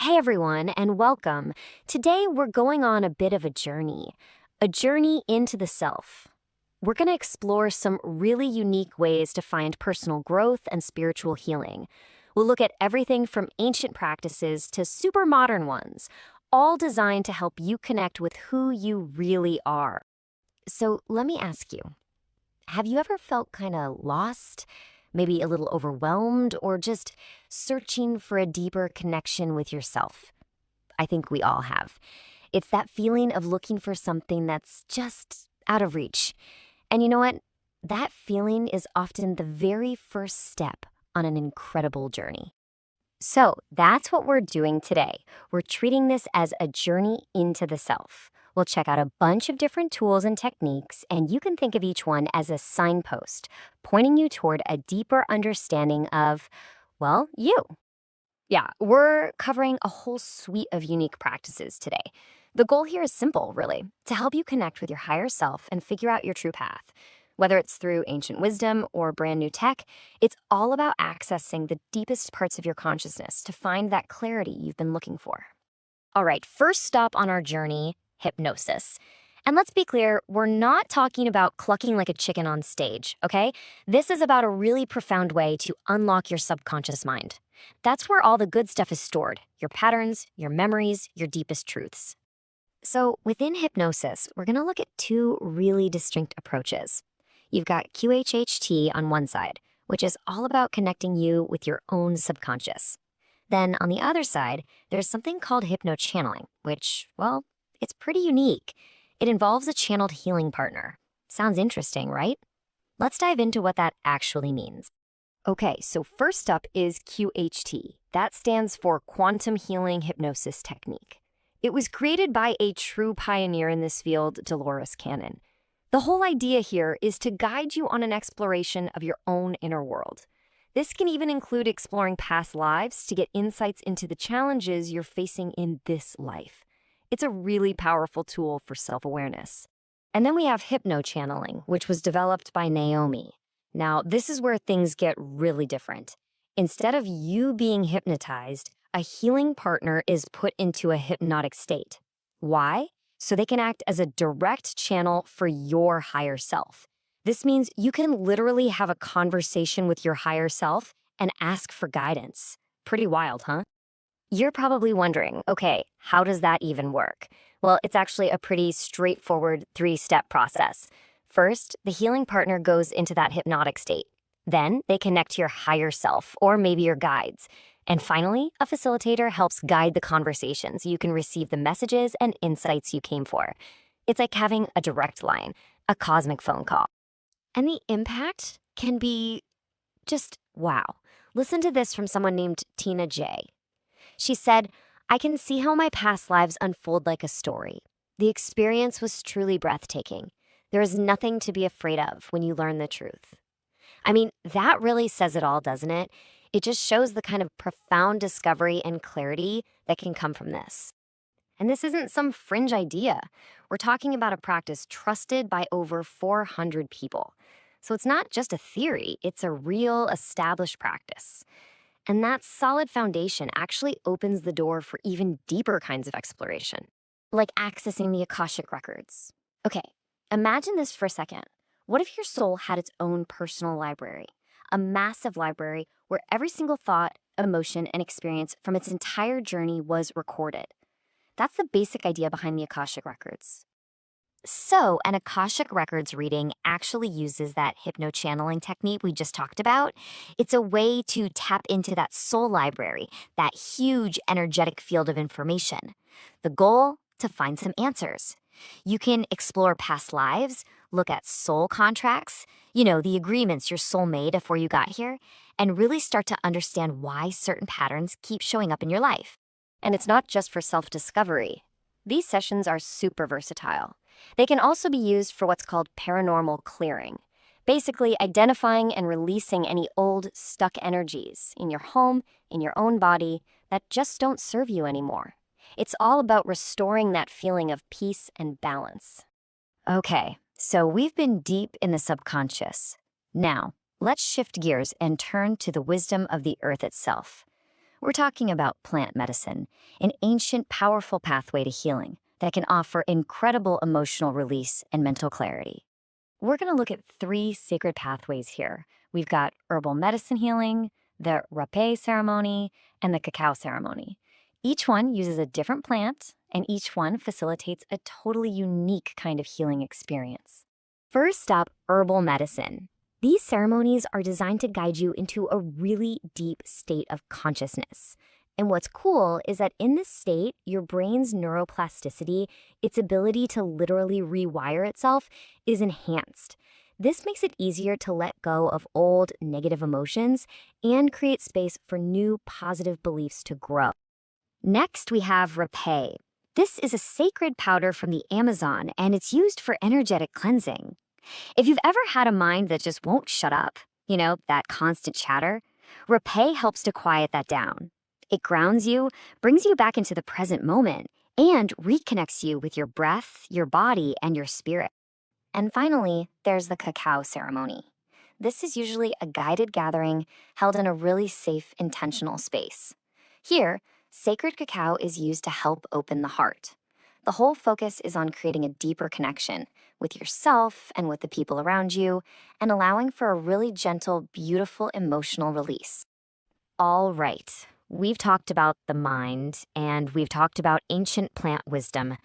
Hey everyone, and welcome. Today we're going on a bit of a journey into the self. We're going to explore some really unique ways to find personal growth and spiritual healing. We'll look at everything from ancient practices to super modern ones, all designed to help you connect with who you really are. So let me ask you, have you ever felt kind of lost? Maybe a little overwhelmed, or just searching for a deeper connection with yourself? I think we all have. It's that feeling of looking for something that's just out of reach. And you know what? That feeling is often the very first step on an incredible journey. So that's what we're doing today. We're treating this as a journey into the self. We'll check out a bunch of different tools and techniques, and you can think of each one as a signpost, pointing you toward a deeper understanding of, well, you. Yeah, we're covering a whole suite of unique practices today. The goal here is simple, really, to help you connect with your higher self and figure out your true path. Whether it's through ancient wisdom or brand new tech, it's all about accessing the deepest parts of your consciousness to find that clarity you've been looking for. All right, first stop on our journey, hypnosis. And let's be clear, we're not talking about clucking like a chicken on stage, okay? This is about a really profound way to unlock your subconscious mind. That's where all the good stuff is stored, your patterns, your memories, your deepest truths. So within hypnosis, we're going to look at two really distinct approaches. You've got QHHT on one side, which is all about connecting you with your own subconscious. Then on the other side, there's something called hypnochanneling, which, well, it's pretty unique. It involves a channeled healing partner. Sounds interesting, right? Let's dive into what that actually means. Okay, so first up is QHT. That stands for Quantum Healing Hypnosis Technique. It was created by a true pioneer in this field, Dolores Cannon. The whole idea here is to guide you on an exploration of your own inner world. This can even include exploring past lives to get insights into the challenges you're facing in this life. It's a really powerful tool for self-awareness. And then we have hypnochanneling, which was developed by Naomi. Now, this is where things get really different. Instead of you being hypnotized, a healing partner is put into a hypnotic state. Why? So they can act as a direct channel for your higher self. This means you can literally have a conversation with your higher self and ask for guidance. Pretty wild, huh? You're probably wondering, okay, how does that even work? Well, it's actually a pretty straightforward three-step process. First, the healing partner goes into that hypnotic state. Then they connect to your higher self, or maybe your guides. And finally, a facilitator helps guide the conversation so you can receive the messages and insights you came for. It's like having a direct line, a cosmic phone call. And the impact can be just wow. Listen to this from someone named Tina J. She said, "I can see how my past lives unfold like a story. The experience was truly breathtaking. There is nothing to be afraid of when you learn the truth." I mean, that really says it all, doesn't it? It just shows the kind of profound discovery and clarity that can come from this. And this isn't some fringe idea. We're talking about a practice trusted by over 400 people. So it's not just a theory, it's a real established practice. And that solid foundation actually opens the door for even deeper kinds of exploration, like accessing the Akashic records. Okay, imagine this for a second. What if your soul had its own personal library? A massive library where every single thought, emotion, and experience from its entire journey was recorded. That's the basic idea behind the Akashic records. So, an Akashic Records reading actually uses that hypnochanneling technique we just talked about. It's a way to tap into that soul library, that huge energetic field of information. The goal? To find some answers. You can explore past lives, look at soul contracts, the agreements your soul made before you got here, and really start to understand why certain patterns keep showing up in your life. And it's not just for self-discovery. These sessions are super versatile. They can also be used for what's called paranormal clearing, basically identifying and releasing any old, stuck energies in your home, in your own body, that just don't serve you anymore. It's all about restoring that feeling of peace and balance. Okay, so we've been deep in the subconscious. Now, let's shift gears and turn to the wisdom of the earth itself. We're talking about plant medicine, an ancient, powerful pathway to healing that can offer incredible emotional release and mental clarity. We're going to look at three sacred pathways here. We've got herbal medicine healing, the rapé ceremony, and the cacao ceremony. Each one uses a different plant, and each one facilitates a totally unique kind of healing experience. First up, herbal medicine. These ceremonies are designed to guide you into a really deep state of consciousness. And what's cool is that in this state, your brain's neuroplasticity, its ability to literally rewire itself, is enhanced. This makes it easier to let go of old negative emotions and create space for new positive beliefs to grow. Next, we have rapé. This is a sacred powder from the Amazon, and it's used for energetic cleansing. If you've ever had a mind that just won't shut up, that constant chatter, rapé helps to quiet that down. It grounds you, brings you back into the present moment, and reconnects you with your breath, your body, and your spirit. And finally, there's the cacao ceremony. This is usually a guided gathering held in a really safe, intentional space. Here, sacred cacao is used to help open the heart. The whole focus is on creating a deeper connection with yourself and with the people around you, and allowing for a really gentle, beautiful emotional release. All right, we've talked about the mind, and we've talked about ancient plant wisdom.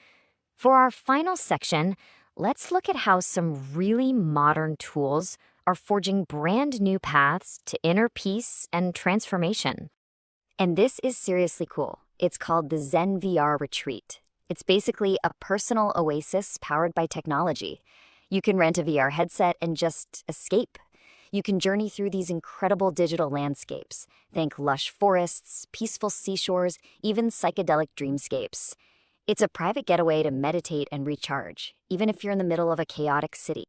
For our final section, let's look at how some really modern tools are forging brand new paths to inner peace and transformation. And this is seriously cool. It's called the Zen VR Retreat. It's basically a personal oasis powered by technology. You can rent a VR headset and just escape. You can journey through these incredible digital landscapes. Think lush forests, peaceful seashores, even psychedelic dreamscapes. It's a private getaway to meditate and recharge, even if you're in the middle of a chaotic city.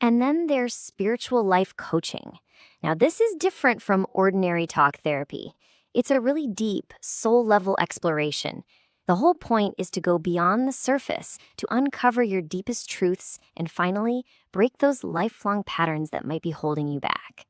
And then there's spiritual life coaching. Now, this is different from ordinary talk therapy. It's a really deep, soul-level exploration. The whole point is to go beyond the surface, to uncover your deepest truths, and finally, break those lifelong patterns that might be holding you back.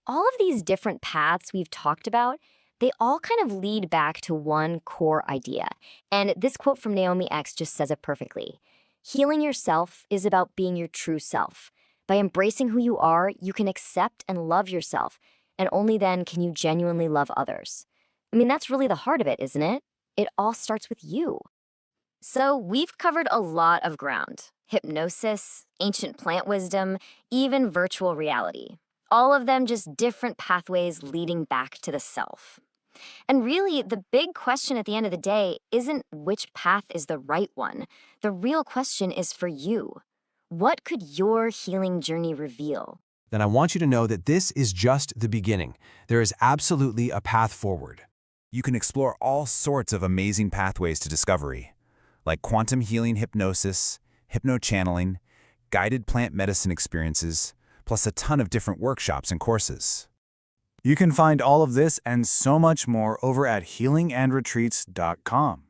All of these different paths we've talked about, they all kind of lead back to one core idea. And this quote from Naomi X just says it perfectly. Healing yourself is about being your true self. By embracing who you are, you can accept and love yourself, and only then can you genuinely love others. That's really the heart of it, isn't it? It all starts with you. So we've covered a lot of ground. Hypnosis, ancient plant wisdom, even virtual reality. All of them just different pathways leading back to the self. And really, the big question at the end of the day isn't which path is the right one. The real question is for you. What could your healing journey reveal? Then I want you to know that this is just the beginning. There is absolutely a path forward. You can explore all sorts of amazing pathways to discovery, like quantum healing hypnosis, hypno-channeling, guided plant medicine experiences, plus a ton of different workshops and courses. You can find all of this and so much more over at healingandretreats.com.